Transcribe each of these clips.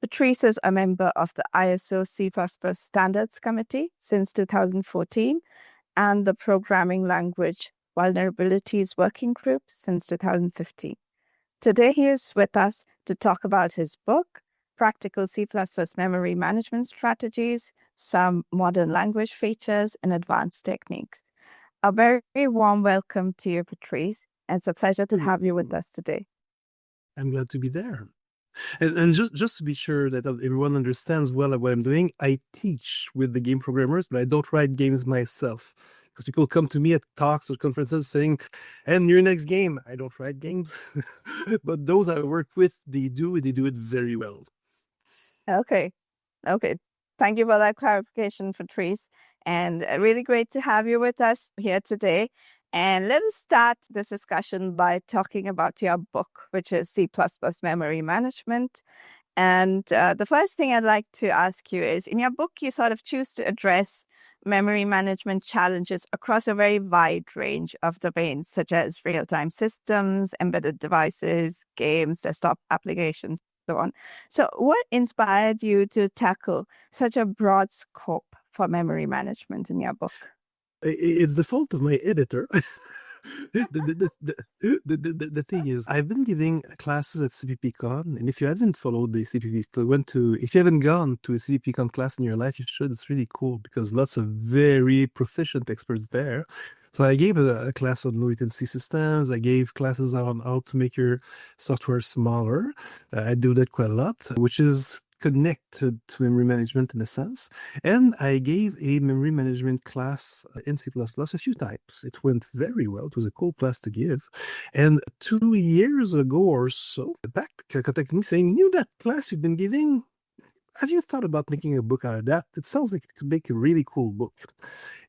Patrice is a member of the ISO C++ Standards Committee since 2014 and the Programming Language Vulnerabilities Working Group since 2015. Today, he is with us to talk about his book, Practical C++ Memory Management Strategies, Some Modern Language Features, and Advanced Techniques. A very warm welcome to you, Patrice. It's a pleasure to have you with us today. I'm glad to be there. And just to be sure that everyone understands well what I'm doing, I teach with the game programmers, but I don't write games myself. Because people come to me at talks or conferences saying, and your next game, I don't write games. But those I work with, they do it very well. Okay. Thank you for that clarification, Patrice. And really great to have you with us here today. And let us start this discussion by talking about your book, which is C++ Memory Management. And the first thing I'd like to ask you is, in your book, you sort of choose to address memory management challenges across a very wide range of domains, such as real-time systems, embedded devices, games, desktop applications, so on. So what inspired you to tackle such a broad scope for memory management in your book? It's the fault of my editor. The thing is, I've been giving classes at CPPCon, and if you haven't followed the CPP, if you haven't gone to a CPPCon class in your life, you should. It's really cool because lots of very proficient experts there. So I gave a class on low latency systems. I gave classes on how to make your software smaller. I do that quite a lot, which is connected to memory management in a sense. And I gave a memory management class in C++ a few times. It went very well. It was a cool class to give. And 2 years ago or so, Packt contacted me saying, that class you've been giving, have you thought about making a book out of that? It sounds like it could make a really cool book.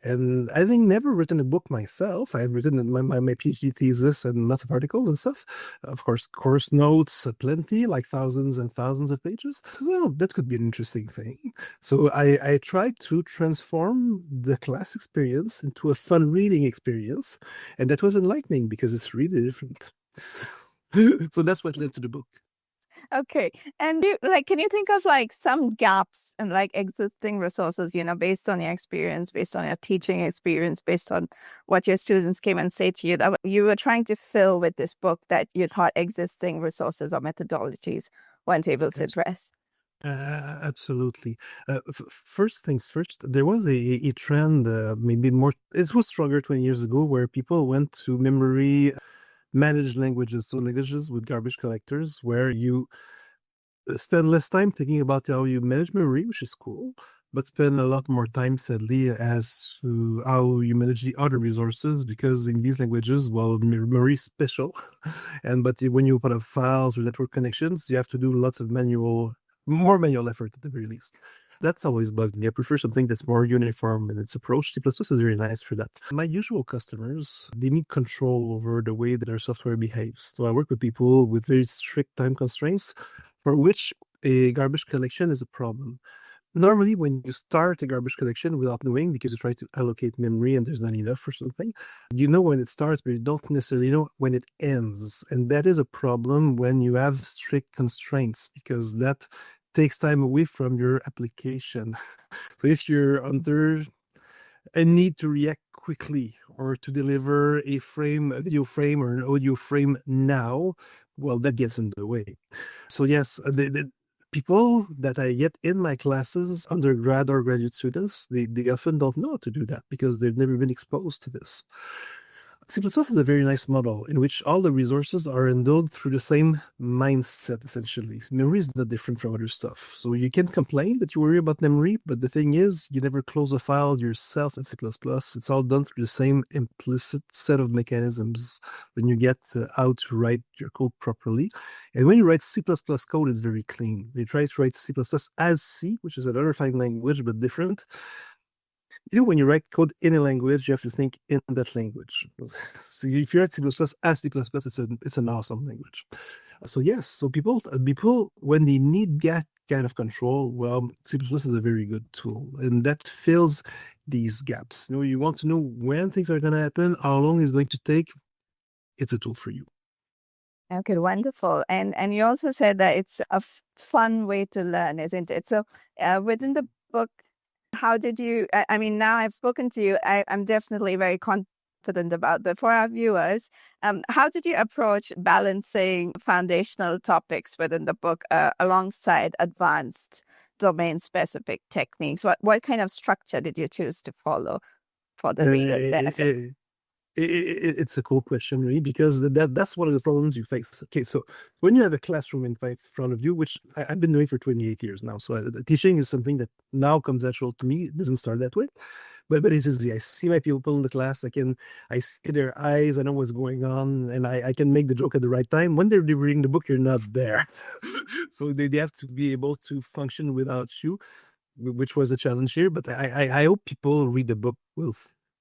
And I think never written a book myself. I've written my PhD thesis and lots of articles and stuff. Of course, course notes, plenty, like thousands and thousands of pages. So that could be an interesting thing. So I tried to transform the class experience into a fun reading experience. And that was enlightening because it's really different. So that's what led to the book. Okay. And can you think of some gaps in existing resources, based on your experience, based on your teaching experience, based on what your students came and say to you that you were trying to fill with this book that you thought existing resources or methodologies weren't able to address? Absolutely. First things first, there was a trend, maybe more, it was stronger 20 years ago, where people went to memory managed languages, so languages with garbage collectors, where you spend less time thinking about how you manage memory, which is cool, but spend a lot more time, sadly, as to how you manage the other resources, because in these languages, well, memory is special. But when you put up files or network connections, you have to do lots of more manual effort at the very least. That's always bugged me. I prefer something that's more uniform in its approach. C++ is very nice for that. My usual customers, they need control over the way that their software behaves. So I work with people with very strict time constraints for which a garbage collection is a problem. Normally, when you start a garbage collection without knowing, because you try to allocate memory and there's not enough for something, you know when it starts, but you don't necessarily know when it ends. And that is a problem when you have strict constraints, because that takes time away from your application. So if you're under a need to react quickly or to deliver a video frame or an audio frame now, well, that gets in the way. So yes, the people that I get in my classes, undergrad or graduate students, they often don't know how to do that because they've never been exposed to this. C++ is a very nice model in which all the resources are endowed through the same mindset, essentially. Memory is not different from other stuff. So you can complain that you worry about memory, but the thing is, you never close a file yourself in C++. It's all done through the same implicit set of mechanisms when you get how to write your code properly. And when you write C++ code, it's very clean. You try to write C++ as C, which is another fine language, but different. When you write code in a language, you have to think in that language. So if you write C++ as C++, it's an awesome language. So yes, so people when they need that kind of control, well, C++ is a very good tool, and that fills these gaps. You want to know when things are going to happen, how long it's going to take. It's a tool for you. Okay, wonderful. And you also said that it's a fun way to learn, isn't it? So, within the book, how did you? I mean, now I've spoken to you, I'm definitely very confident about. But for our viewers, how did you approach balancing foundational topics within the book alongside advanced domain-specific techniques? What kind of structure did you choose to follow for the reader's benefit? It's a cool question, really, because that's one of the problems you face. Okay, so when you have a classroom in front of you, which I've been doing for 28 years now, so teaching is something that now comes natural to me. It doesn't start that way, but it's easy. I see my people in the class. I see their eyes. I know what's going on, and I can make the joke at the right time. When they're reading the book, you're not there, so they have to be able to function without you, which was a challenge here. But I hope people read the book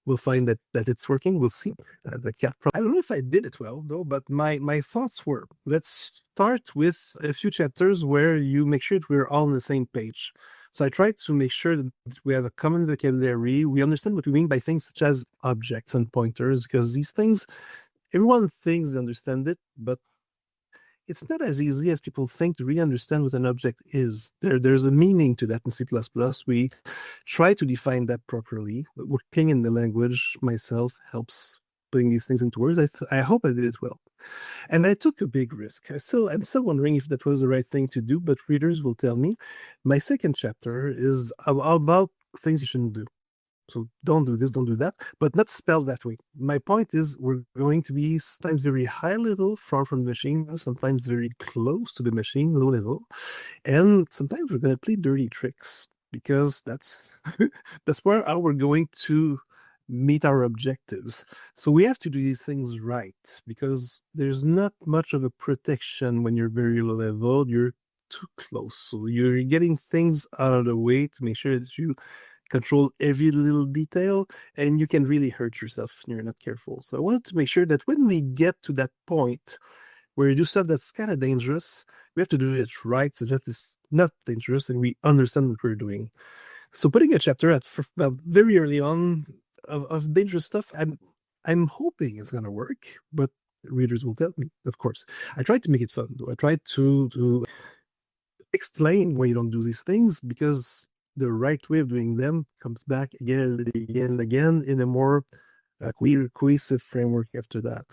will find that it's working. We'll see. I don't know if I did it well though, but my thoughts were: let's start with a few chapters where you make sure that we're all on the same page. So I tried to make sure that we have a common vocabulary. We understand what we mean by things such as objects and pointers, because these things, everyone thinks they understand it, but it's not as easy as people think to really understand what an object is. There's a meaning to that in C++. We try to define that properly. Working in the language myself helps putting these things into words. I hope I did it well. And I took a big risk. I'm still wondering if that was the right thing to do, but readers will tell me. My second chapter is about things you shouldn't do. So don't do this, don't do that, but not spelled that way. My point is we're going to be sometimes very high level, far from the machine, sometimes very close to the machine, low level. And sometimes we're going to play dirty tricks because that's that's where how we're going to meet our objectives. So we have to do these things right because there's not much of a protection when you're very low level. You're too close. So you're getting things out of the way to make sure that you control every little detail, and you can really hurt yourself if you're not careful. So I wanted to make sure that when we get to that point where you do stuff that's kind of dangerous, we have to do it right so that it's not dangerous and we understand what we're doing. So putting a chapter at very early on of dangerous stuff, I'm hoping it's gonna work, but readers will tell me, of course. I tried to make it fun, though. I tried to explain why you don't do these things, because the right way of doing them comes back again and again and again in a more cohesive framework after that.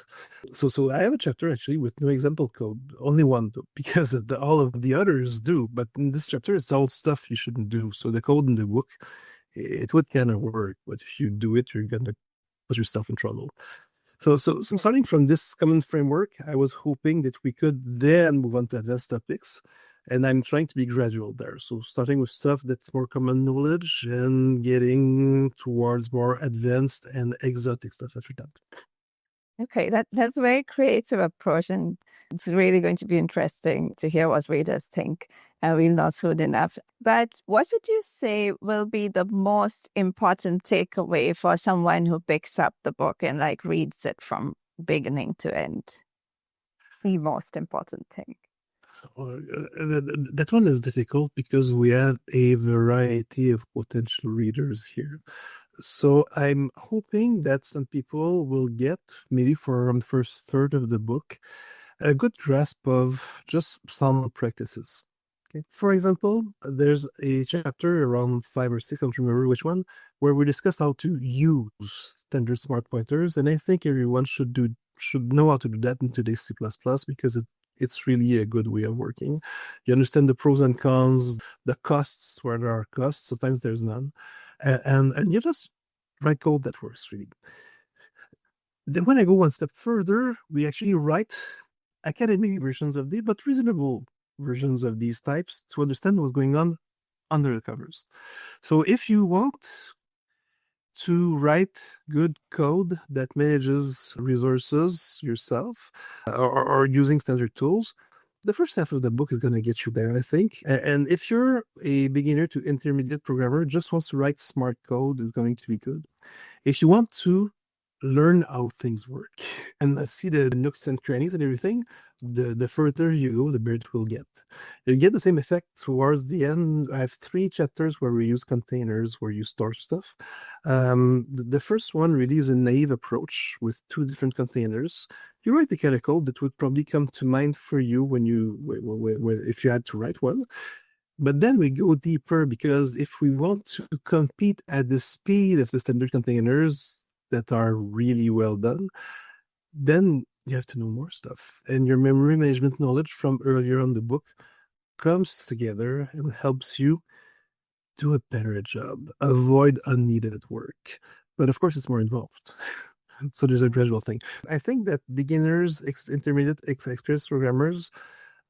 So I have a chapter actually with no example code, only one though, because all of the others do. But in this chapter, it's all stuff you shouldn't do. So the code in the book, it would kind of work, but if you do it, you're gonna put yourself in trouble. So starting from this common framework, I was hoping that we could then move on to advanced topics. And I'm trying to be gradual there. So starting with stuff that's more common knowledge and getting towards more advanced and exotic stuff after that. Okay, that's a very creative approach, and it's really going to be interesting to hear what readers think. We'll not soon enough. But what would you say will be the most important takeaway for someone who picks up the book and like reads it from beginning to end? The most important thing. That one is difficult because we have a variety of potential readers here. So I'm hoping that some people will get, maybe from the first third of the book, a good grasp of just some practices. Okay. For example, there's a chapter around 5 or 6, I don't remember which one, where we discuss how to use standard smart pointers, and I think everyone should know how to do that in today's C++ because it's really a good way of working. You understand the pros and cons, the costs where there are costs. Sometimes there's none, and you just write code that works really. Then when I go one step further, we actually write academic versions of these, but reasonable versions of these types to understand what's going on under the covers. So if you want to write good code that manages resources yourself or using standard tools, the first half of the book is going to get you there, I think. And if you're a beginner to intermediate programmer, just wants to write smart code, is going to be good. If you want to learn how things work and see the nooks and crannies and everything, the further you go, the better it will get. You get the same effect towards the end. I have 3 chapters where we use containers, where you store stuff. The first one really is a naive approach with 2 different containers. You write the kind of code that would probably come to mind for you when if you had to write one. But then we go deeper, because if we want to compete at the speed of the standard containers that are really well done, then you have to know more stuff. And your memory management knowledge from earlier on the book comes together and helps you do a better job, avoid unneeded work. But of course, it's more involved. So there's a gradual thing. I think that beginners, intermediate, experienced programmers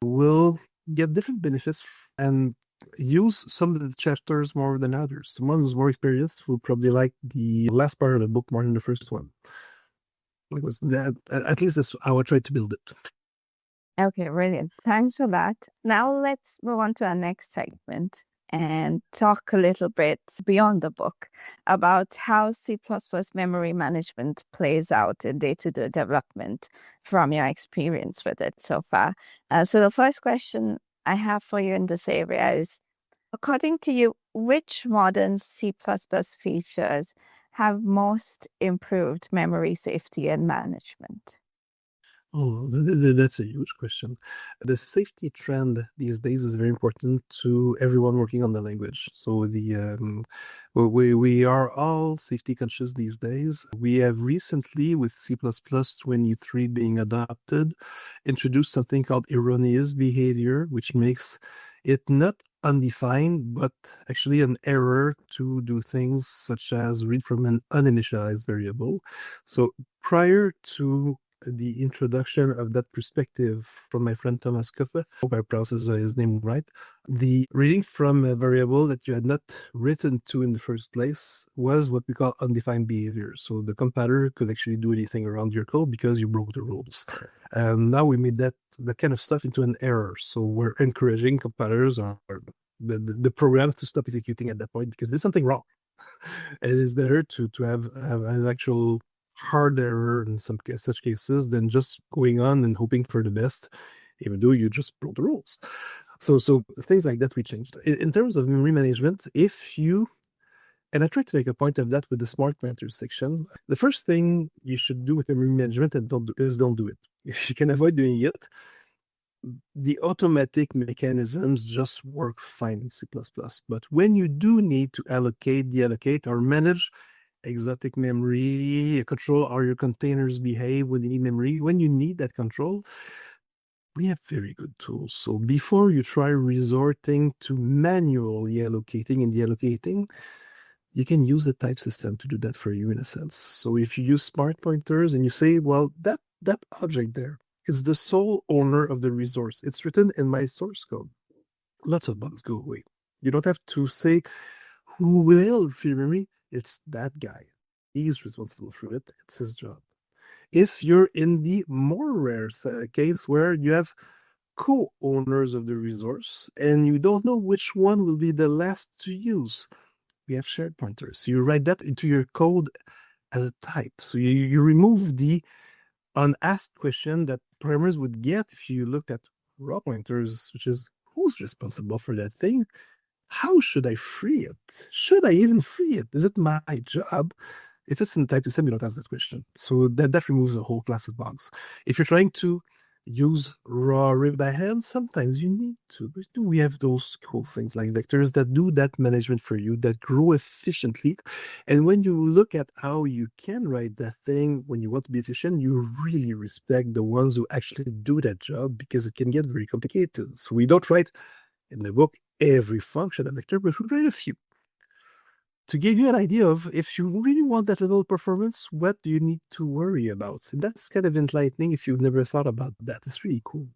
will get different benefits and use some of the chapters more than others. Someone who's more experienced will probably like the last part of the book more than the first one. Because that, at least that's how I tried to build it. Okay, brilliant. Thanks for that. Now let's move on to our next segment and talk a little bit beyond the book about how C++ memory management plays out in day-to-day development from your experience with it so far. So the first question I have for you in this area is, according to you, which modern C++ features have most improved memory safety and management? Oh, that's a huge question. The safety trend these days is very important to everyone working on the language. So we are all safety conscious these days. We have recently, with C++23 being adopted, introduced something called erroneous behavior, which makes it not undefined, but actually an error to do things such as read from an uninitialized variable. So prior to the introduction of that perspective from my friend Thomas Kuffe, hope I pronounced his name right, the reading from a variable that you had not written to in the first place was what we call undefined behavior. So the compiler could actually do anything around your code because you broke the rules. Now we made that kind of stuff into an error. So we're encouraging compilers or the program to stop executing at that point because there's something wrong. It is better to have an actual hard error in such cases than just going on and hoping for the best, even though you just broke the rules. So things like that we changed. In terms of memory management, and I tried to make a point of that with the smart pointers section, the first thing you should do with memory management don't do it. If you can avoid doing it, the automatic mechanisms just work fine in C++. But when you do need to deallocate, or manage exotic memory, control how your containers behave when you need memory, when you need that control, we have very good tools. So before you try resorting to manually allocating and deallocating, you can use the type system to do that for you in a sense. So if you use smart pointers and you say, well, that object there is the sole owner of the resource. It's written in my source code. Lots of bugs go away. You don't have to say who will free memory. It's that guy. He's responsible for it. It's his job. If you're in the more rare case where you have co-owners of the resource and you don't know which one will be the last to use, we have shared pointers. So you write that into your code as a type. So you remove the unasked question that programmers would get if you looked at raw pointers, which is who's responsible for that thing? How should I free it? Should I even free it? Is it my job? If it's in the type system, you don't ask that question. So that removes a whole class of bugs. If you're trying to use raw read by hand, sometimes you need to. But we have those cool things like vectors that do that management for you, that grow efficiently. And when you look at how you can write that thing when you want to be efficient, you really respect the ones who actually do that job, because it can get very complicated. So we don't write in the book every function of vector, but we write a few. To give you an idea of, if you really want that level of performance, what do you need to worry about? And that's kind of enlightening if you've never thought about that. It's really cool.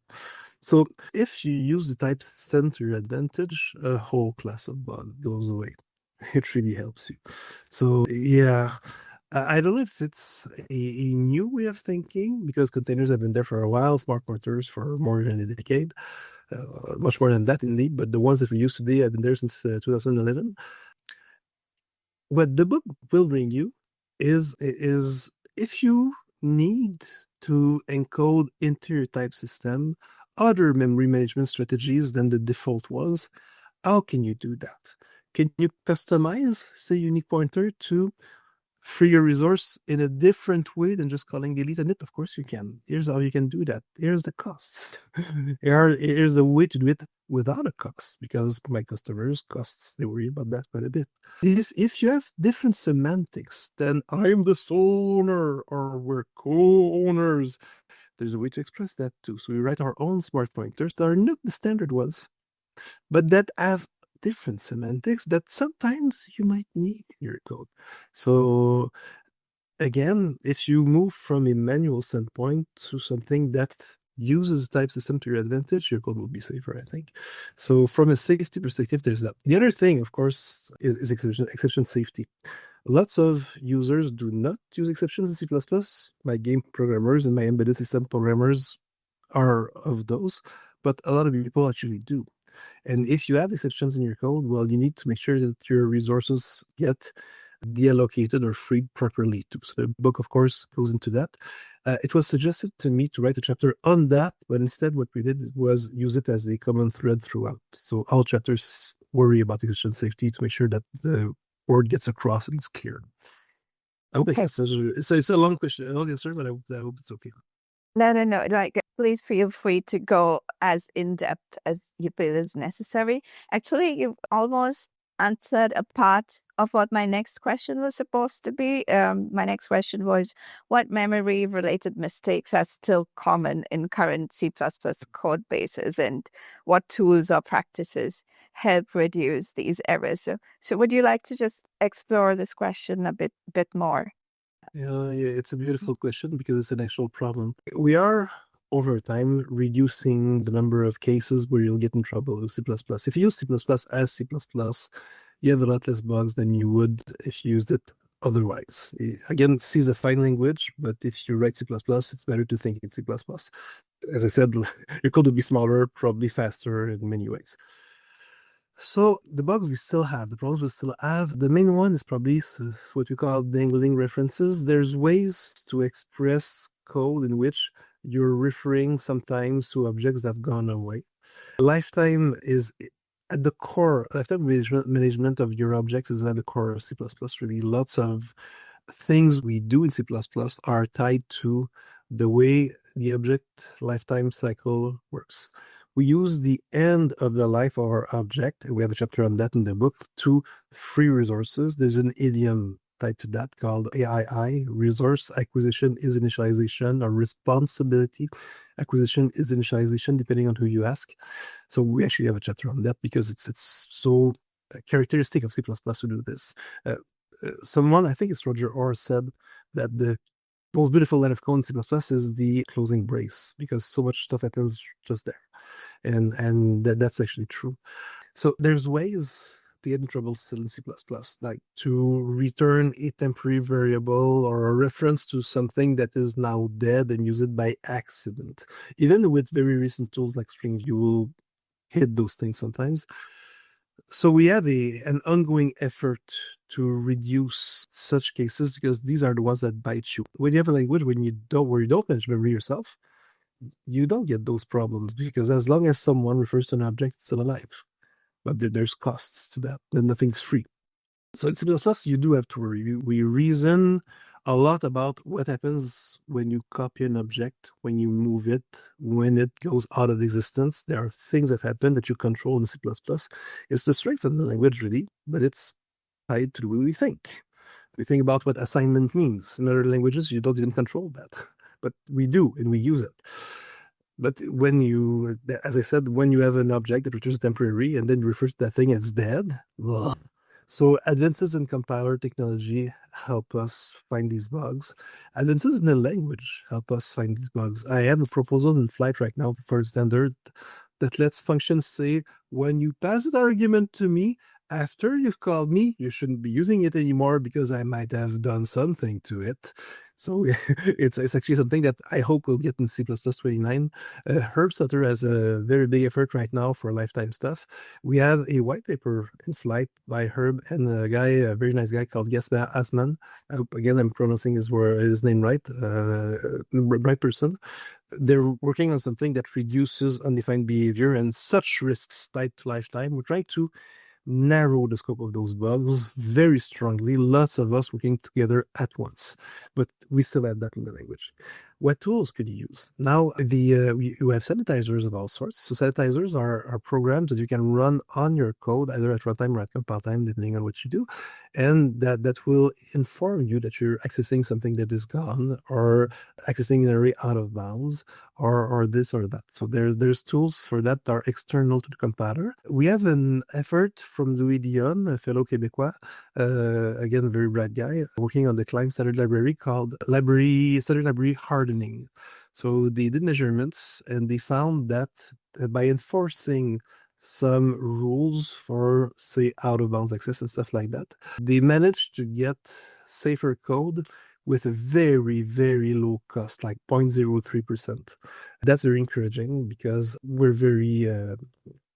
So if you use the type system to your advantage, a whole class of bugs goes away. It really helps you. So yeah, I don't know if it's a new way of thinking, because containers have been there for a while, smart pointers for more than a decade, much more than that indeed, but the ones that we use today have been there since 2011. What the book will bring you is if you need to encode into your type system other memory management strategies than the default was, how can you do that? Can you customize, say, unique pointer to free your resource in a different way than just calling delete on it? Of course you can. Here's how you can do that. Here's the costs. Here's the way to do it without a cost, because my customers costs, they worry about that quite a bit. If you have different semantics, then I'm the sole owner or we're co-owners, there's a way to express that too. So we write our own smart pointers that are not the standard ones, but that have different semantics that sometimes you might need in your code. So again, if you move from a manual standpoint to something that uses type system to your advantage, your code will be safer, I think. So from a safety perspective, there's that. The other thing, of course, is exception safety. Lots of users do not use exceptions in C++. My game programmers and my embedded system programmers are of those, but a lot of people actually do. And if you have exceptions in your code, well, you need to make sure that your resources get deallocated or freed properly too. So the book, of course, goes into that. It was suggested to me to write a chapter on that, but instead what we did was use it as a common thread throughout. So all chapters worry about exception safety to make sure that the word gets across and it's clear. I hope it's a long question, a long answer, but I hope it's okay. No. Like, please feel free to go as in-depth as you feel is necessary. Actually, you've almost answered a part of what my next question was supposed to be. My next question was, what memory-related mistakes are still common in current C++ code bases, and what tools or practices help reduce these errors? So would you like to just explore this question a bit more? Yeah, it's a beautiful question because it's an actual problem. We are, over time, reducing the number of cases where you'll get in trouble with C++. If you use C++ as C++, you have a lot less bugs than you would if you used it otherwise. Again, C is a fine language, but if you write C++, it's better to think in C++. As I said, your code will be smaller, probably faster in many ways. So the bugs we still have, the problems we still have, the main one is probably what we call dangling references. There's ways to express code in which you're referring sometimes to objects that have gone away. Lifetime is at the core, lifetime management of your objects is at the core of C++, really. Lots of things we do in C++ are tied to the way the object lifetime cycle works. We use the end of the life of our object, we have a chapter on that in the book, to free resources. There's an idiom tied to that called RAII, resource acquisition is initialization, or responsibility acquisition is initialization, depending on who you ask. So we actually have a chapter on that because it's so characteristic of C++ to do this. Someone, I think it's Roger Orr, said that the most beautiful line of code in C++ is the closing brace, because so much stuff happens just there. And that's actually true. So there's ways to get in trouble still in C++, like to return a temporary variable or a reference to something that is now dead and use it by accident. Even with very recent tools like string, you will hit those things sometimes. So we have an ongoing effort to reduce such cases, because these are the ones that bite you. When you have a language where you don't manage memory yourself, you don't get those problems, because as long as someone refers to an object, it's still alive. But there's costs to that, and nothing's free. So in C++, you do have to worry. We reason a lot about what happens when you copy an object, when you move it, when it goes out of existence. There are things that happen that you control in C++. It's the strength of the language, really, but it's tied to the way we think. We think about what assignment means. In other languages, you don't even control that, but we do, and we use it. But when you, as I said, when you have an object that returns temporary and then you refer to that thing as dead, ugh. So advances in compiler technology help us find these bugs. Advances in the language help us find these bugs. I have a proposal in flight right now for a standard that lets functions say, when you pass an argument to me, after you've called me, you shouldn't be using it anymore because I might have done something to it. So it's actually something that I hope we'll get in C++29. Herbstutter has a very big effort right now for lifetime stuff. We have a white paper in flight by Herb and a very nice guy called Jesper Asman. Again, I'm pronouncing his name right. Right person. They're working on something that reduces undefined behavior and such risks tied to lifetime. We're trying to narrow the scope of those bugs very strongly, lots of us working together at once. But we still have that in the language. What tools could you use? Now, we have sanitizers of all sorts. So sanitizers are programs that you can run on your code, either at runtime or at compile time, depending on what you do. And that will inform you that you're accessing something that is gone or accessing an array out of bounds or this or that. So there's tools for that are external to the compiler. We have an effort from Louis Dion, a fellow Québécois, again, a very bright guy, working on the client standard library called Standard Library Hardening. So they did measurements and they found that by enforcing some rules for, say, out-of-bounds access and stuff like that, they managed to get safer code with a very, very low cost, like 0.03%. That's very encouraging because we're very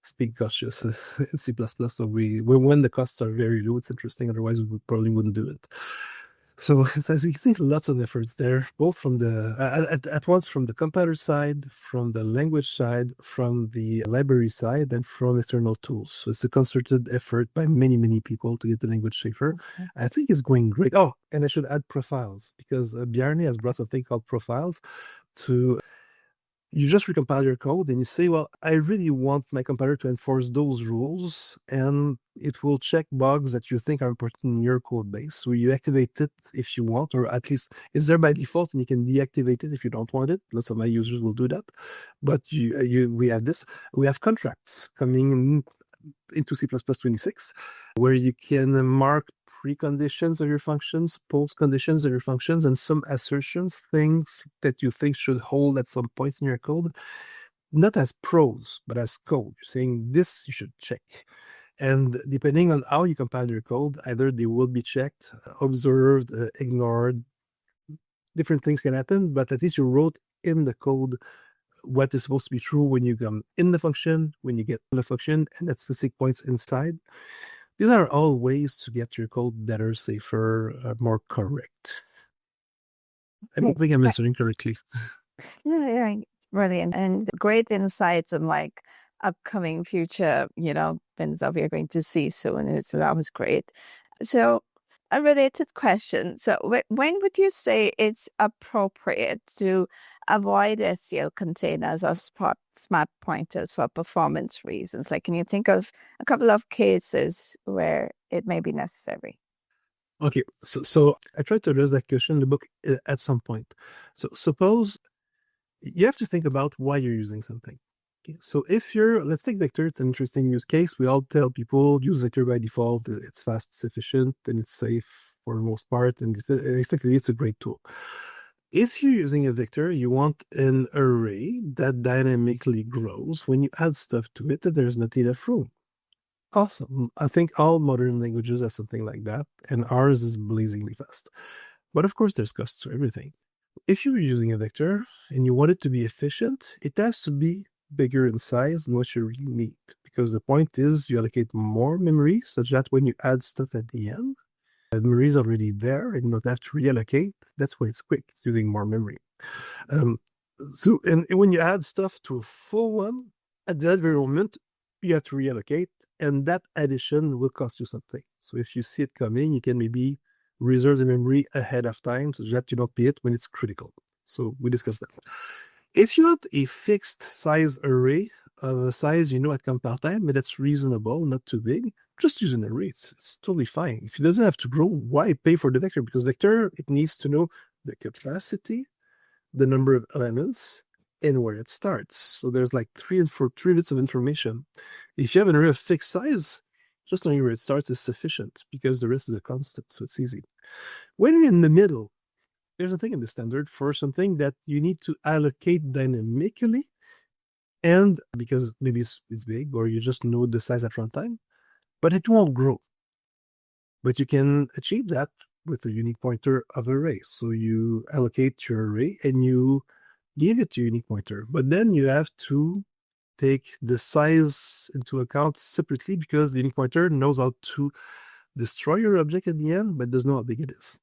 speed cautious in C++. So when the costs are very low, it's interesting. Otherwise, we probably wouldn't do it. So as you can see, lots of efforts there, both from at once from the compiler side, from the language side, from the library side, and from external tools. So it's a concerted effort by many, many people to get the language safer. Okay. I think it's going great. Oh, and I should add profiles because Bjarne has brought something called profiles to. You just recompile your code and you say, well, I really want my compiler to enforce those rules, and it will check bugs that you think are important in your code base. So you activate it if you want, or at least it's there by default and you can deactivate it if you don't want it. Lots of my users will do that. But we have this. We have contracts coming into C++26, where you can mark preconditions of your functions, post-conditions of your functions, and some assertions, things that you think should hold at some points in your code, not as prose, but as code. You're saying this you should check. And depending on how you compile your code, either they will be checked, observed, ignored, different things can happen, but at least you wrote in the code what is supposed to be true when you come in the function, when you get the function, and at specific points inside. These are all ways to get your code better, safer, more correct. I don't think I'm answering correctly. Yeah, brilliant. And great insights on like upcoming future, things that we're going to see soon. So that was great. So a related question. So when would you say it's appropriate to avoid SEO containers or smart pointers for performance reasons? Like, can you think of a couple of cases where it may be necessary? Okay, so I tried to address that question in the book at some point. So suppose you have to think about why you're using something. Okay, so let's take vector. It's an interesting use case. We all tell people use vector by default. It's fast, it's efficient, and it's safe for the most part. And effectively, it's a great tool. If you're using a vector, you want an array that dynamically grows. When you add stuff to it, that there's not enough room. Awesome. I think all modern languages have something like that, and ours is blazingly fast. But of course, there's costs to everything. If you're using a vector and you want it to be efficient, it has to be bigger in size than what you really need. Because the point is you allocate more memory such that when you add stuff at the end, the memory is already there and you don't have to reallocate. That's why it's quick. It's using more memory. So when you add stuff to a full one, at that very moment, you have to reallocate, and that addition will cost you something. So if you see it coming, you can maybe reserve the memory ahead of time so that you don't pay it when it's critical. So we discussed that. If you want a fixed size array of a size at compile time, but that's reasonable, not too big, just use an array. It's totally fine. If it doesn't have to grow, why pay for the vector? Because vector, it needs to know the capacity, the number of elements, and where it starts. So there's like three bits of information. If you have an array of fixed size, just knowing where it starts is sufficient because the rest is a constant, so it's easy. When you're in the middle, there's a thing in the standard for something that you need to allocate dynamically, and because maybe it's big or you just know the size at runtime, but it won't grow. But you can achieve that with a unique pointer of array. So you allocate your array and you give it a unique pointer. But then you have to take the size into account separately because the unique pointer knows how to destroy your object at the end, but doesn't know how big it is.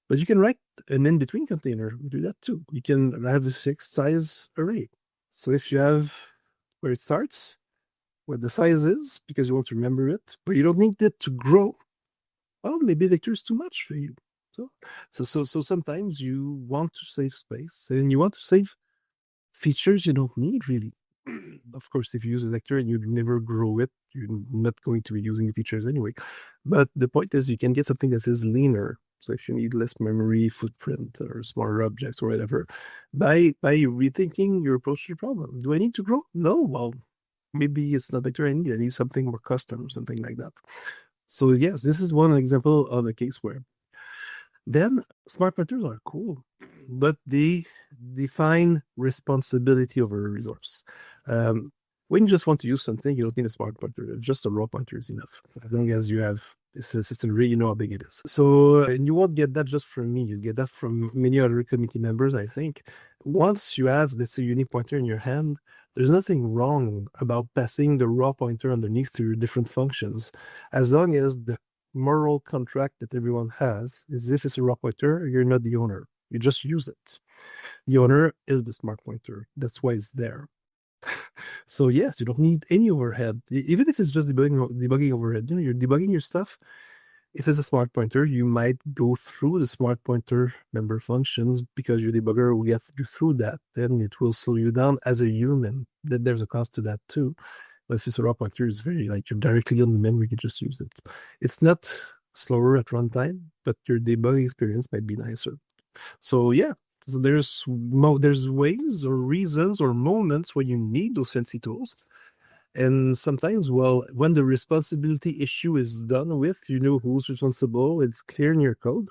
But you can write an in-between container. We do that too. You can have a fixed size array. So if you have where it starts, what the size is, because you want to remember it, but you don't need it to grow. Well, maybe vector is too much for you. So sometimes you want to save space and you want to save features you don't need really. Of course, if you use a vector and you never grow it, you're not going to be using the features anyway. But the point is you can get something that is leaner. So if you need less memory footprint or smaller objects or whatever, by rethinking your approach to the problem. Do I need to grow? No. Well, maybe it's not vector I need. I need something more custom, something like that. So yes, this is one example of a case where then smart pointers are cool, but they define responsibility over a resource. When you just want to use something, you don't need a smart pointer. Just a raw pointer is enough. As long as you have this system array, you know how big it is. So, and you won't get that just from me. You get that from many other committee members, I think. Once you have this unique pointer in your hand, there's nothing wrong about passing the raw pointer underneath to your different functions, as long as the moral contract that everyone has is if it's a raw pointer, you're not the owner. You just use it. The owner is the smart pointer. That's why it's there. So yes, you don't need any overhead, even if it's just debugging overhead. You know, you're debugging your stuff. If it's a smart pointer, you might go through the smart pointer member functions because your debugger will get you through that. Then it will slow you down as a human. Then there's a cost to that too. But if it's a raw pointer, it's very like you're directly on the memory, you just use it. It's not slower at runtime, but your debugging experience might be nicer. So yeah, so there's ways or reasons or moments when you need those fancy tools. And sometimes, well, when the responsibility issue is done with, you know who's responsible, it's clear in your code.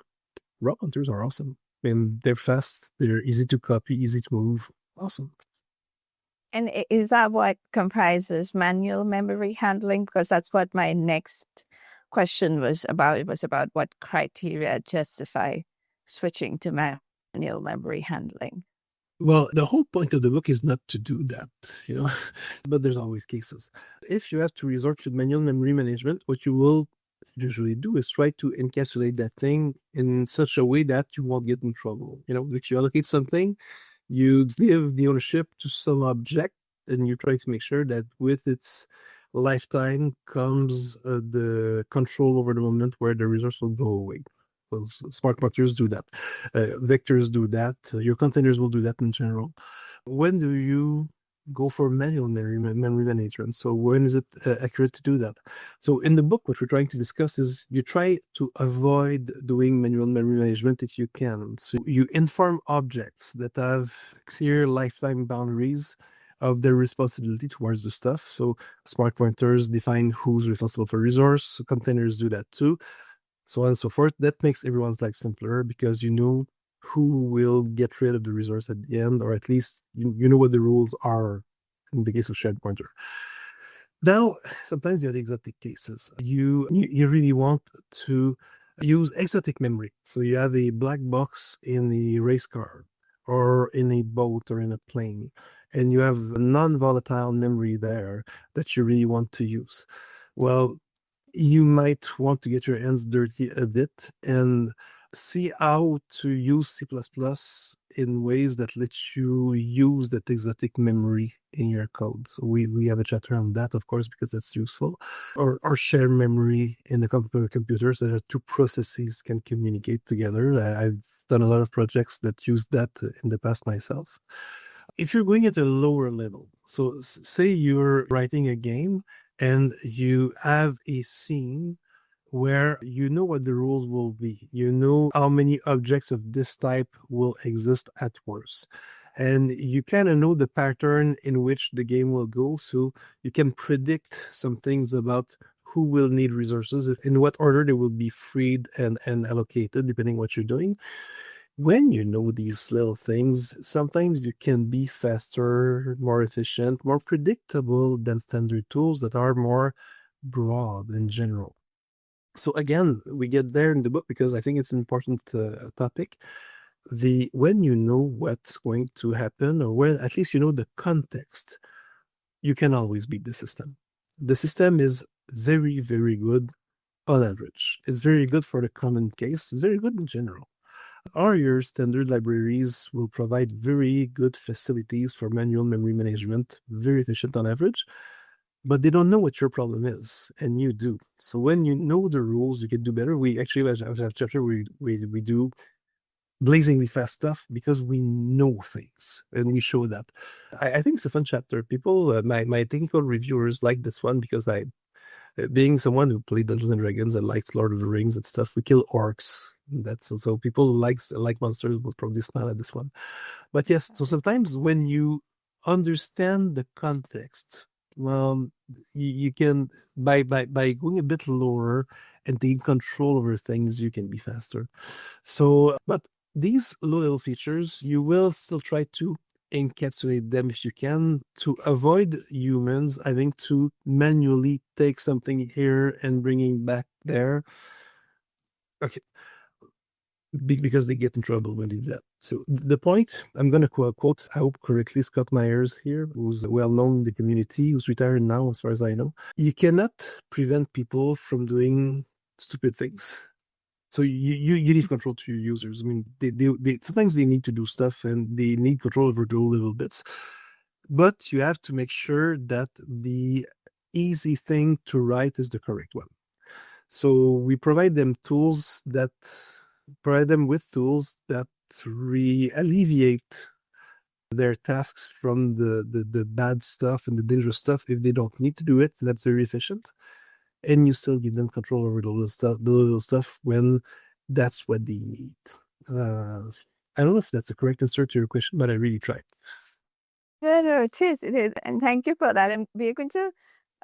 Raw pointers are awesome. And they're fast, they're easy to copy, easy to move. Awesome. And is that what comprises manual memory handling? Because that's what my next question was about. It was about what criteria justify switching to manual memory handling. Well, the whole point of the book is not to do that, you know, but there's always cases. If you have to resort to manual memory management, what you will usually do is try to encapsulate that thing in such a way that you won't get in trouble. You know, if you allocate something, you give the ownership to some object and you try to make sure that with its lifetime comes the control over the moment where the resource will go away. Those smart pointers do that. Vectors do that. Your containers will do that in general. When do you go for manual memory management? So when is it accurate to do that? So in the book, what we're trying to discuss is you try to avoid doing manual memory management if you can. So you inform objects that have clear lifetime boundaries of their responsibility towards the stuff. So smart pointers define who's responsible for resource. Containers do that too. So on and so forth. That makes everyone's life simpler because you know who will get rid of the resource at the end, or at least you know what the rules are in the case of shared pointer. Now, sometimes you have exotic cases. You really want to use exotic memory. So you have a black box in a race car or in a boat or in a plane, and you have a non-volatile memory there that you really want to use. Well, you might want to get your hands dirty a bit and see how to use C++ in ways that let you use that exotic memory in your code. So we have a chapter on that, of course, because that's useful. Or share memory in the computer so that two processes can communicate together. I've done a lot of projects that use that in the past myself. If you're going at a lower level, so say you're writing a game and you have a scene where you know what the rules will be. You know how many objects of this type will exist at worst. And you kind of know the pattern in which the game will go. So you can predict some things about who will need resources, in what order they will be freed and allocated, depending what you're doing. When you know these little things, sometimes you can be faster, more efficient, more predictable than standard tools that are more broad in general. So again, we get there in the book because I think it's an important topic. When you know what's going to happen, or when at least you know the context, you can always beat the system. The system is very, very good on average. It's very good for the common case. It's very good in general. Your standard libraries will provide very good facilities for manual memory management, very efficient on average, but they don't know what your problem is, and you do. So when you know the rules, you can do better. We actually, as a chapter, we do blazingly fast stuff because we know things and we show that. I think it's a fun chapter. People, my technical reviewers like this one because being someone who played Dungeons and Dragons and likes Lord of the Rings and stuff, we kill orcs. That's so people who like monsters will probably smile at this one. But yes, so sometimes when you understand the context, well, you can by going a bit lower and taking control over things, you can be faster. So, but these low-level features, you will still try to encapsulate them if you can to avoid humans having to manually take something here and bringing back there. Okay, because they get in trouble when they do that. So the point, I'm going to quote, I hope correctly, Scott Myers here, who's well known in the community, who's retired now, as far as I know. You cannot prevent people from doing stupid things. So you leave control to your users. I mean, they sometimes they need to do stuff and they need control over the little bits, but you have to make sure that the easy thing to write is the correct one. So we provide them with tools that alleviate their tasks from the bad stuff and the dangerous stuff. If they don't need to do it, that's very efficient. And you still give them control over the little stuff when that's what they need. I don't know if that's a correct answer to your question, but I really tried. No, it is. It is. And thank you for that. And we're going to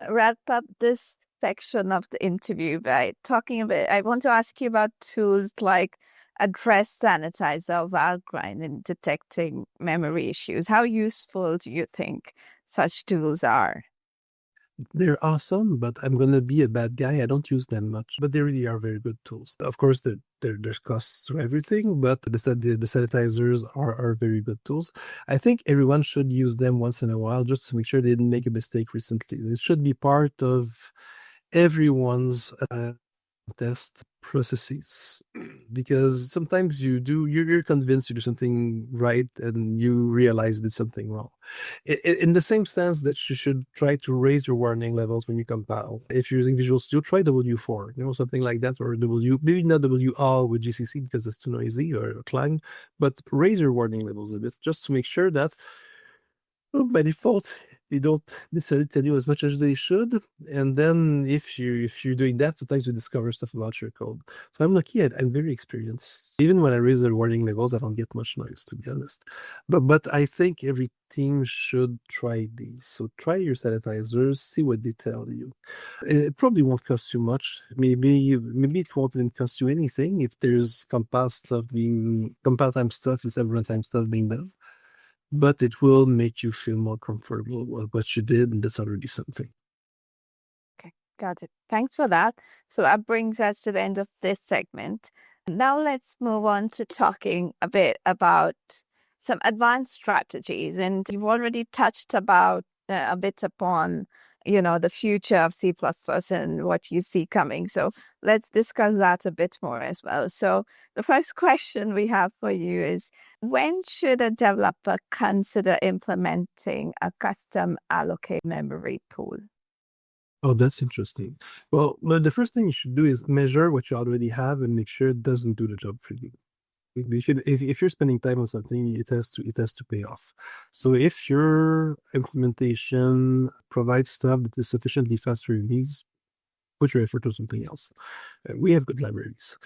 wrap up this section of the interview by talking about, I want to ask you about tools like Address Sanitizer or Valgrind in detecting memory issues. How useful do you think such tools are? They're awesome, but I'm going to be a bad guy. I don't use them much, but they really are very good tools. Of course, there's costs to everything, but the sanitizers are very good tools. I think everyone should use them once in a while just to make sure they didn't make a mistake recently. It should be part of everyone's test processes, because sometimes you're convinced you do something right and you realize you did something wrong. In the same sense that you should try to raise your warning levels when you compile. If you're using Visual Studio, try W4, something like that, or maybe not W all with GCC because it's too noisy or Clang, but raise your warning levels a bit just to make sure that by default they don't necessarily tell you as much as they should. And then if you're doing that, sometimes you discover stuff about your code. So I'm lucky. I'm very experienced. Even when I raise the warning levels, I don't get much noise, to be honest. But I think every team should try these. So try your sanitizers, see what they tell you. It probably won't cost you much. Maybe it won't even cost you anything if there's compile time stuff instead of runtime stuff being done. But it will make you feel more comfortable with what you did, and that's already something. Okay, got it. Thanks for that. So that brings us to the end of this segment. Now let's move on to talking a bit about some advanced strategies. And you've already touched about a bit upon, the future of C++ and what you see coming. So let's discuss that a bit more as well. So the first question we have for you is, when should a developer consider implementing a custom allocate memory pool? Oh, that's interesting. Well, the first thing you should do is measure what you already have and make sure it doesn't do the job for you. If you're spending time on something, it has to pay off. So if your implementation provides stuff that is sufficiently fast for your needs, put your effort to something else. We have good libraries.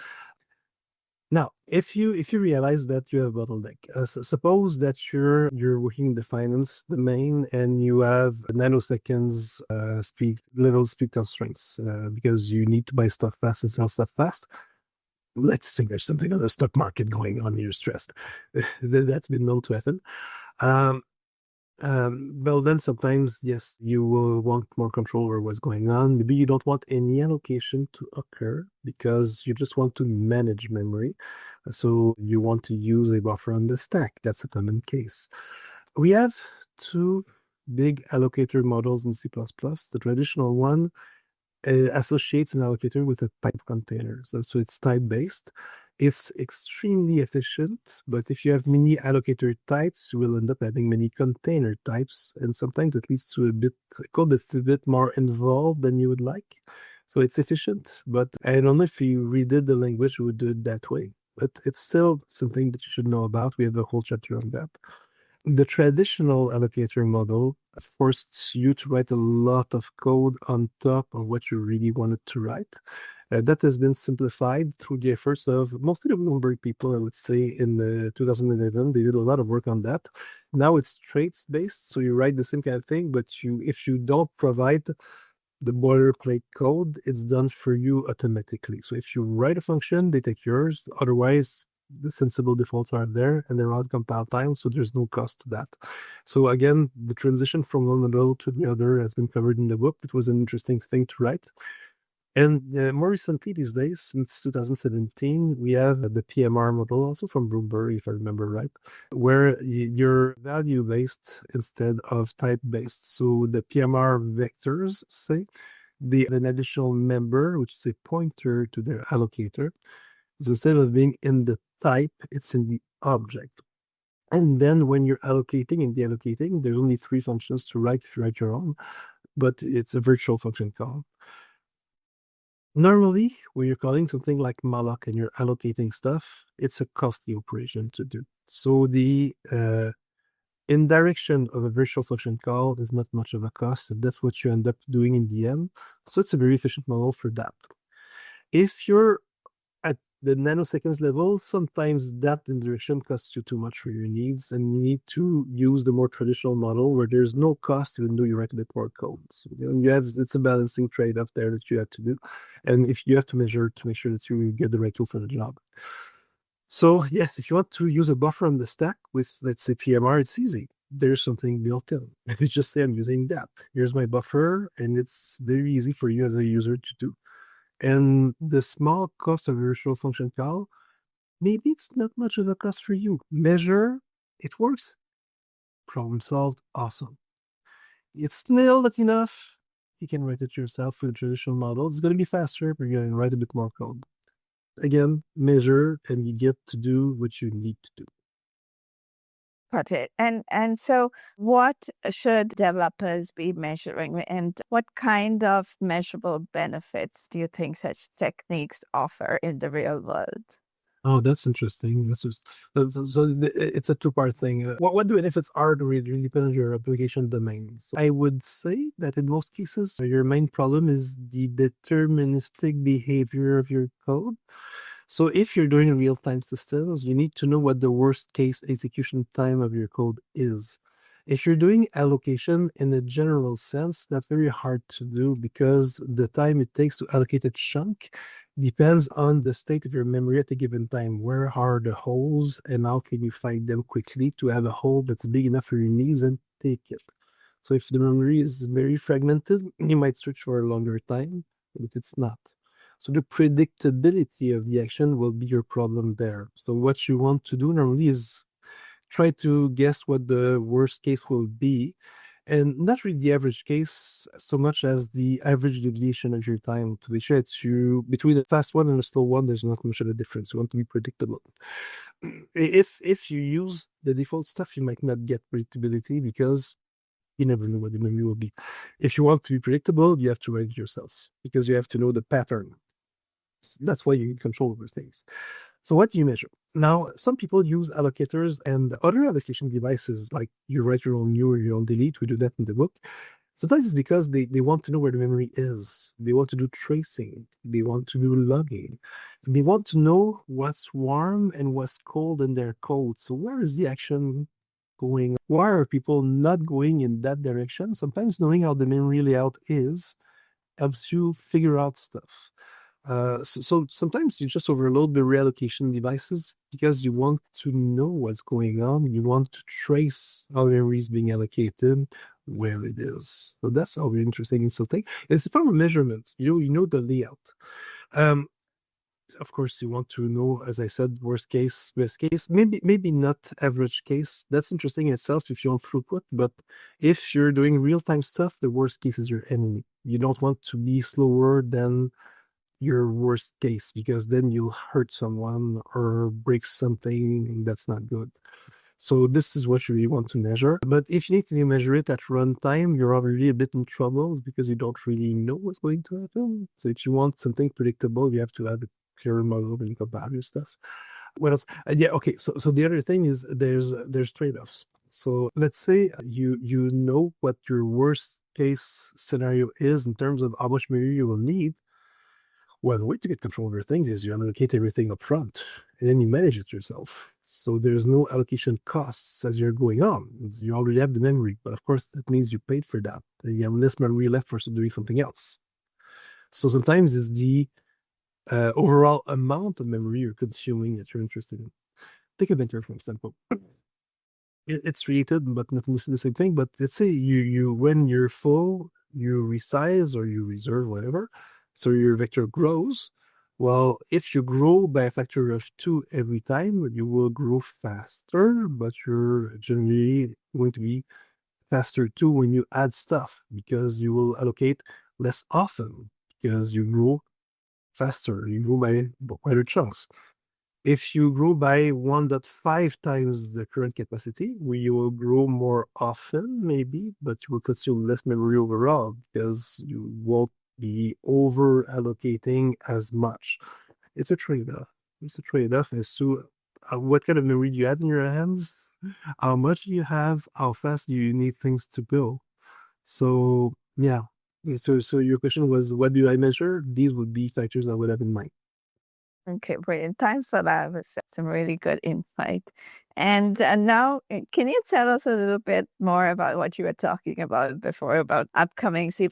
Now, if you realize that you have a bottleneck, suppose that you're working in the finance domain and you have nanoseconds speed constraints because you need to buy stuff fast and sell stuff fast. Let's say there's something on the stock market going on, you're stressed. That's been known to happen. Well, then sometimes, yes, you will want more control over what's going on. Maybe you don't want any allocation to occur because you just want to manage memory. So you want to use a buffer on the stack. That's a common case. We have two big allocator models in C++. The traditional one associates an allocator with a type container. So it's type-based. It's extremely efficient, but if you have many allocator types, you will end up having many container types, and sometimes it leads to a code that's a bit more involved than you would like. So it's efficient, but I don't know if you redid the language, we would do it that way. But it's still something that you should know about. We have a whole chapter on that. The traditional allocator model forced you to write a lot of code on top of what you really wanted to write. That has been simplified through the efforts of mostly the Bloomberg people, I would say, in 2011. They did a lot of work on that. Now it's traits based, so you write the same kind of thing, but if you don't provide the boilerplate code, it's done for you automatically. So if you write a function, they take yours. Otherwise, the sensible defaults are there and they're on compile time, so there's no cost to that. So again, the transition from one model to the other has been covered in the book. It was an interesting thing to write. And more recently, these days, since 2017, we have the PMR model, also from Bloomberg, if I remember right, where you're value-based instead of type-based. So the PMR vectors say an additional member, which is a pointer to their allocator. So instead of being in the type, it's in the object. And then when you're allocating and deallocating, there's only three functions to write if you write your own, but it's a virtual function call. Normally, when you're calling something like malloc and you're allocating stuff, it's a costly operation to do. So the indirection of a virtual function call is not much of a cost, and that's what you end up doing in the end. So it's a very efficient model for that. If you're at the nanoseconds level, sometimes that indirection costs you too much for your needs, and you need to use the more traditional model where there's no cost, even though you write a bit more code. So it's a balancing trade-off there that you have to do, and if you have to measure to make sure that you get the right tool for the job. So yes, if you want to use a buffer on the stack with, let's say, PMR, it's easy. There's something built in. You just say I'm using that. Here's my buffer, and it's very easy for you as a user to do. And the small cost of virtual function call, maybe it's not much of a cost for you. Measure, it works. Problem solved, awesome. It's still not enough. You can write it yourself with the traditional model. It's going to be faster, but you're going to write a bit more code. Again, measure, and you get to do what you need to do. Got it. And so what should developers be measuring, and what kind of measurable benefits do you think such techniques offer in the real world? Oh, that's interesting. It's a two-part thing. What the benefits are to really depend on your application domain. So I would say that in most cases, your main problem is the deterministic behavior of your code. So if you're doing real-time systems, you need to know what the worst case execution time of your code is. If you're doing allocation in a general sense, that's very hard to do because the time it takes to allocate a chunk depends on the state of your memory at a given time. Where are the holes and how can you find them quickly to have a hole that's big enough for your needs and take it? So if the memory is very fragmented, you might search for a longer time, but if it's not. So the predictability of the action will be your problem there. So what you want to do normally is try to guess what the worst case will be, and not really the average case so much as the average deviation of your time to be sure that you between the fast one and the slow one, there's not much of a difference. You want to be predictable. If you use the default stuff, you might not get predictability because you never know what the memory will be. If you want to be predictable, you have to write it yourself because you have to know the pattern. That's why you need control over things. So what do you measure? Now, some people use allocators and other allocation devices, like you write your own new or your own delete. We do that in the book. Sometimes it's because they want to know where the memory is. They want to do tracing. They want to do logging. They want to know what's warm and what's cold in their code. So where is the action going? Why are people not going in that direction? Sometimes knowing how the memory layout is helps you figure out stuff. So sometimes you just overload the reallocation devices because you want to know what's going on. You want to trace how memory is being allocated, where it is. So that's how we're interested in something. It's from a measurement. You know the layout. Um, of course, you want to know, as I said, worst case, best case, maybe not average case. That's interesting in itself if you want throughput, but if you're doing real-time stuff, the worst case is your enemy. You don't want to be slower than your worst case because then you'll hurt someone or break something, and that's not good. So this is what you really want to measure. But if you need to measure it at runtime, you're already a bit in trouble because you don't really know what's going to happen. So if you want something predictable, you have to have a clear model when you compare your stuff. What else? Yeah, okay. So the other thing is there's trade-offs. So let's say you know what your worst case scenario is in terms of how much memory you will need. Well, the way to get control over things is you allocate everything up front and then you manage it yourself. So there's no allocation costs as you're going on. You already have the memory, but of course that means you paid for that. And you have less memory left for doing something else. So sometimes it's the overall amount of memory you're consuming that you're interested in. Take a venture, for example. It's related, but not the same thing. But let's say you when you're full, you resize or you reserve, whatever. So your vector grows. Well, if you grow by a factor of 2 every time, you will grow faster, but you're generally going to be faster too when you add stuff because you will allocate less often because you grow faster. You grow by wider chunks. If you grow by 1.5 times the current capacity, you will grow more often, maybe, but you will consume less memory overall because you won't be over allocating as much. It's a trade-off. It's a trade-off as to what kind of memory do you have in your hands, how much do you have, how fast do you need things to go. So, yeah. So your question was, what do I measure? These would be factors I would have in mind. Okay, brilliant. Thanks for that. It was some really good insight. And now, can you tell us a little bit more about what you were talking about before, about upcoming C++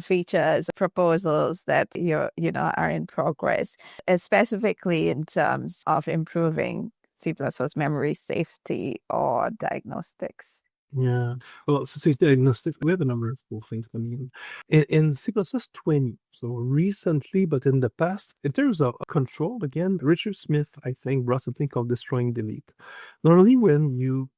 features, proposals that are in progress, specifically in terms of improving C++ memory safety or diagnostics? Yeah. Well, since diagnostics, we have a number of cool things coming in C++ 20. So recently, but in the past, in terms of control, again, Richard Smith, I think, brought something called destroying delete. Normally, when you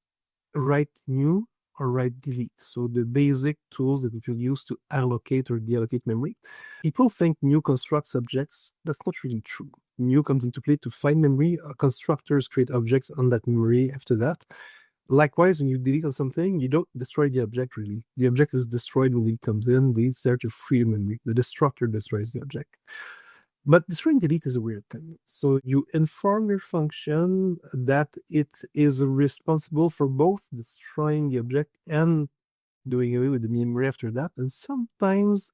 write new or write delete, so the basic tools that you use to allocate or deallocate memory, people think new constructs objects. That's not really true. New comes into play to find memory. Constructors create objects on that memory after that. Likewise, when you delete on something, you don't destroy the object really. The object is destroyed when it comes in. It's there to free memory. The destructor destroys the object. But destroying delete is a weird thing. So you inform your function that it is responsible for both destroying the object and doing away with the memory after that. And sometimes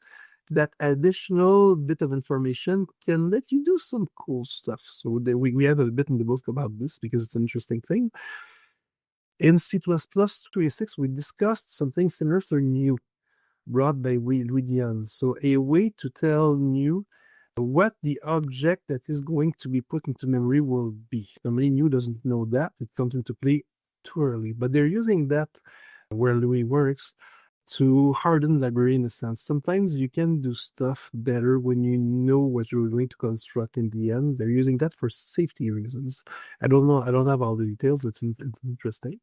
that additional bit of information can let you do some cool stuff. So we have a bit in the book about this because it's an interesting thing. In C++26, we discussed something similar for new, brought by Louis Dion. So a way to tell new what the object that is going to be put into memory will be. Normally, new doesn't know that. It comes into play too early. But they're using that where Louis works to harden library in a sense. Sometimes you can do stuff better when you know what you're going to construct in the end. They're using that for safety reasons. I don't know. I don't have all the details, but it's interesting.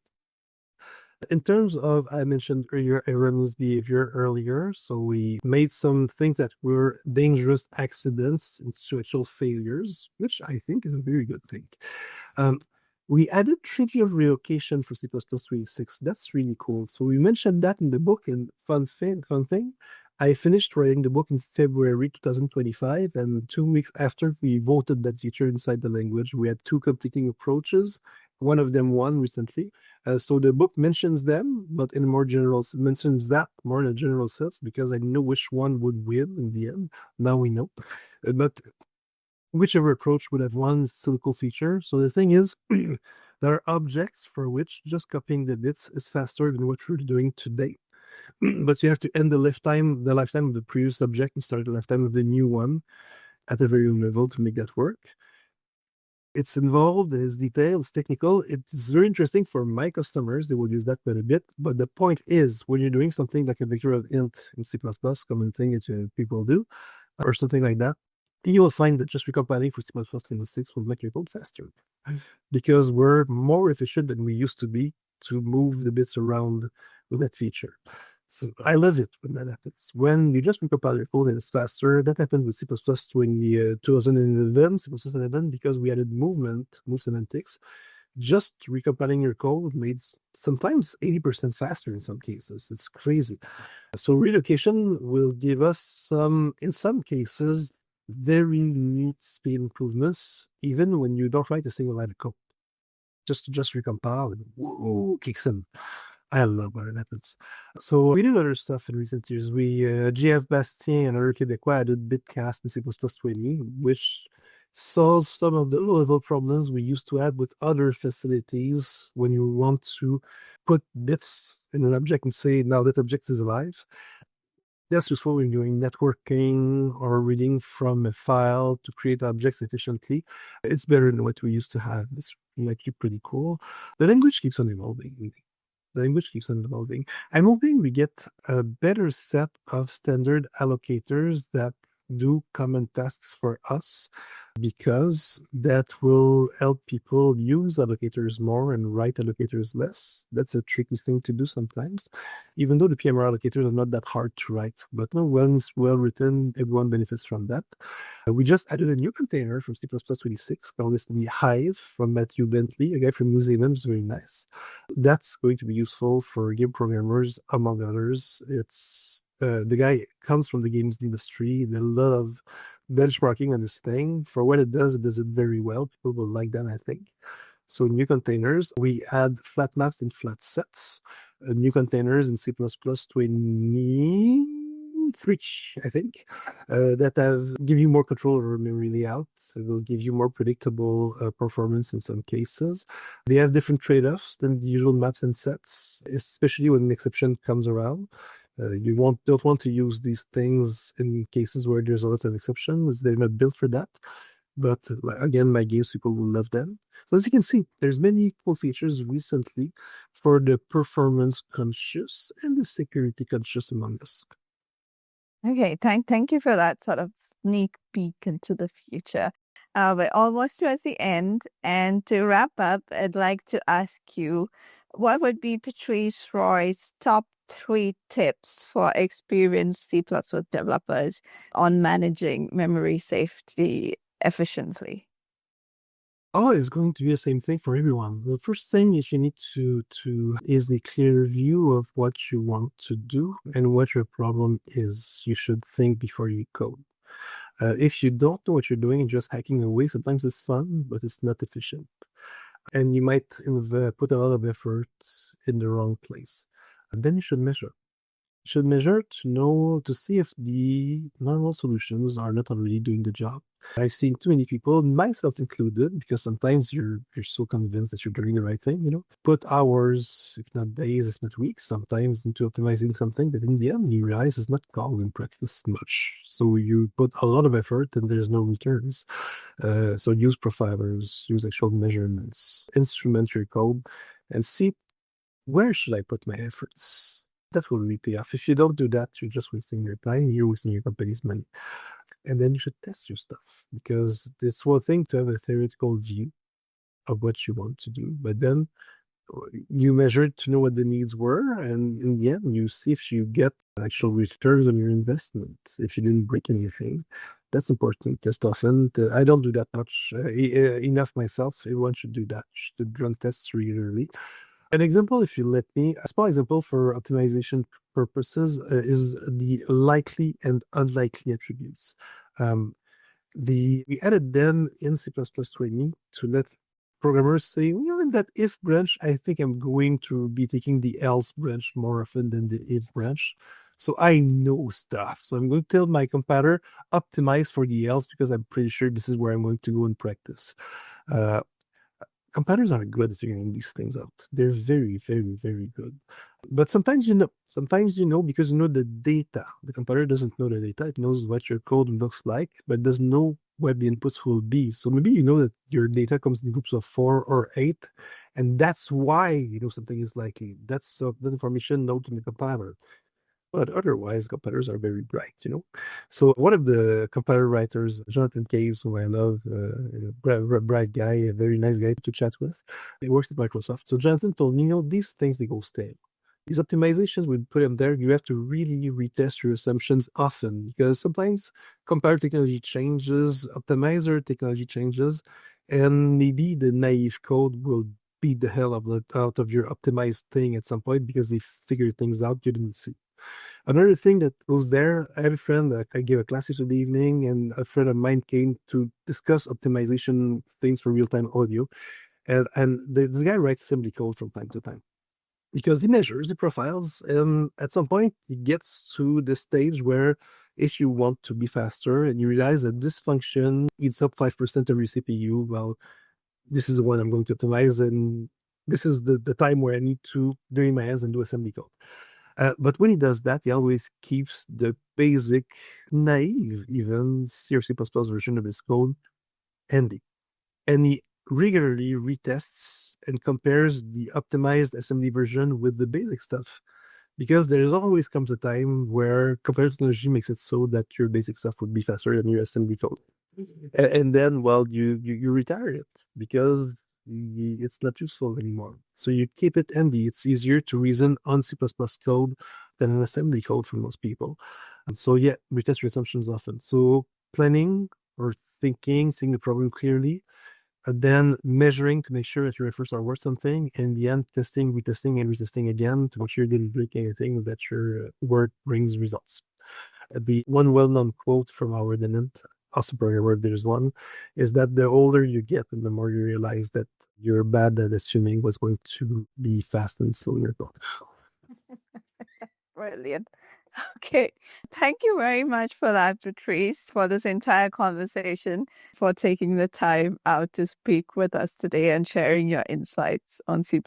In terms of, I mentioned earlier, erroneous behavior earlier. So we made some things that were dangerous accidents into actual failures, which I think is a very good thing. We added trivial relocation for C++26. That's really cool. So we mentioned that in the book, and fun thing, I finished writing the book in February 2025, and 2 weeks after we voted that feature inside the language, we had 2 competing approaches. One of them won recently. So the book mentions them, but in more general, mentions that more in a general sense, because I know which one would win in the end. Now we know. But whichever approach would have won still a cool feature. So the thing is, there are objects for which just copying the bits is faster than what we're doing today. But you have to end the lifetime of the previous object and start the lifetime of the new one. at a very low level to make that work. It's involved, it's detailed, it's technical. It's very interesting for my customers. They will use that quite a bit. But the point is, when you're doing something like a vectorial int in C++, common thing that people do, or something like that, you will find that just recompiling for C++ 26 will make your code faster because we're more efficient than we used to be to move the bits around with that feature. So I love it when that happens. When you just recompile your code and it's faster, that happened with C++ 2011, C++11, because we added move semantics. Just recompiling your code made sometimes 80% faster in some cases. It's crazy. So relocation will give us in some cases, very neat speed improvements, even when you don't write a single line of code. Just recompile and whoa, kicks in. I love when it happens. So we did other stuff in recent years. We GF Bastien and other Québécois added Bitcast in C++ 20, which solves some of the low-level problems we used to have with other facilities when you want to put bits in an object and say, now that object is alive. That's useful when doing networking or reading from a file to create objects efficiently. It's better than what we used to have. It's actually pretty cool. The language keeps on evolving. I'm hoping we get a better set of standard allocators that do common tasks for us, because that will help people use allocators more and write allocators less. That's a tricky thing to do sometimes, even though the PMR allocators are not that hard to write. But when it's well written, everyone benefits from that. We just added a new container from C++ 26 called the Hive from Matthew Bentley, a guy from New Zealand. It's very nice. That's going to be useful for game programmers, among others. It's the guy comes from the games industry. There's a lot of benchmarking on this thing. For what it does it very well. People will like that, I think. So new containers, we add flat maps and flat sets. New containers in C++ 23, I think, that give you more control over memory layout. It will give you more predictable performance in some cases. They have different trade-offs than the usual maps and sets, especially when an exception comes around. You don't want to use these things in cases where there's a lot of exceptions. They're not built for that. But again, my games people will love them. So as you can see, there's many cool features recently for the performance conscious and the security conscious among us. Okay, thank you for that sort of sneak peek into the future. We're almost towards the end, and to wrap up, I'd like to ask you, what would be Patrice Roy's top 3 tips for experienced C++ developers on managing memory safety efficiently? Oh, it's going to be the same thing for everyone. The first thing is you need to is a clear view of what you want to do and what your problem is. You should think before you code. If you don't know what you're doing and just hacking away, sometimes it's fun, but it's not efficient. And you might put a lot of effort in the wrong place. And then you should measure. You should measure to see if the normal solutions are not already doing the job. I've seen too many people, myself included, because sometimes you're so convinced that you're doing the right thing, put hours, if not days, if not weeks, sometimes into optimizing something that in the end you realize is not called in practice much. So you put a lot of effort and there's no returns. So use profilers, use actual measurements, instrument your code, and see where should I put my efforts. That will really pay off. If you don't do that, you're just wasting your time, you're wasting your company's money. And then you should test your stuff, because it's one thing to have a theoretical view of what you want to do, but then you measure it to know what the needs were, and in the end, you see if you get actual returns on your investment, if you didn't break anything. That's important. Test often. I don't do that much enough myself. Everyone should do that. Should run tests regularly. An example, if you let me, a small example for optimization purposes is the likely and unlikely attributes. We added them in C++ 20 to let programmers say, well, in that if branch, I think I'm going to be taking the else branch more often than the if branch. So I know stuff. So I'm going to tell my compiler, optimize for the else, because I'm pretty sure this is where I'm going to go and practice. Compilers are good at figuring these things out. They're very, very, very good. But sometimes you know. Sometimes you know because you know the data. The compiler doesn't know the data. It knows what your code looks like, but doesn't know what the inputs will be. So maybe you know that your data comes in groups of 4 or 8, and that's why you know something is likely. That's the information known to the compiler. But otherwise, compilers are very bright, you know. So one of the compiler writers, Jonathan Caves, who I love, bright guy, a very nice guy to chat with, he works at Microsoft. So Jonathan told me, you know, these things, they go stale. These optimizations, we put them there, you have to really retest your assumptions often because sometimes compiler technology changes, optimizer technology changes, and maybe the naive code will beat the hell out of your optimized thing at some point because they figure things out you didn't see. Another thing that was there, I had a friend that I gave a class in the evening, and a friend of mine came to discuss optimization things for real-time audio. And this guy writes assembly code from time to time because he measures, he profiles, and at some point he gets to the stage where if you want to be faster and you realize that this function eats up 5% of your CPU, well, this is the one I'm going to optimize, and this is the time where I need to do in my hands and do assembly code. But when he does that, he always keeps the basic, naive, even C or C++ version of his code handy. And he regularly retests and compares the optimized assembly version with the basic stuff. Because there's always comes a time where compiler technology makes it so that your basic stuff would be faster than your assembly code. And then, well, you retire it because it's not useful anymore. So you keep it handy. It's easier to reason on C++ code than an assembly code for most people. And so, yeah, retest your assumptions often. So planning or thinking, seeing the problem clearly, then measuring to make sure that your efforts are worth something, and in the end, testing, retesting, and retesting again to make sure you didn't break anything, that your work brings results. The one well-known quote from our tenant, also programmer, there's one, is that the older you get and the more you realize that you're bad at assuming what's going to be fast and slow in your thought. Brilliant. Okay. Thank you very much for that, Patrice, for this entire conversation, for taking the time out to speak with us today and sharing your insights on C++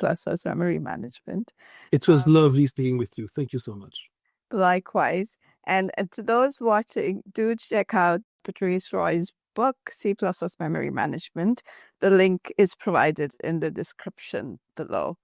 memory management. It was lovely speaking with you. Thank you so much. Likewise. And to those watching, do check out Patrice Roy's book, C++ Memory Management. The link is provided in the description below.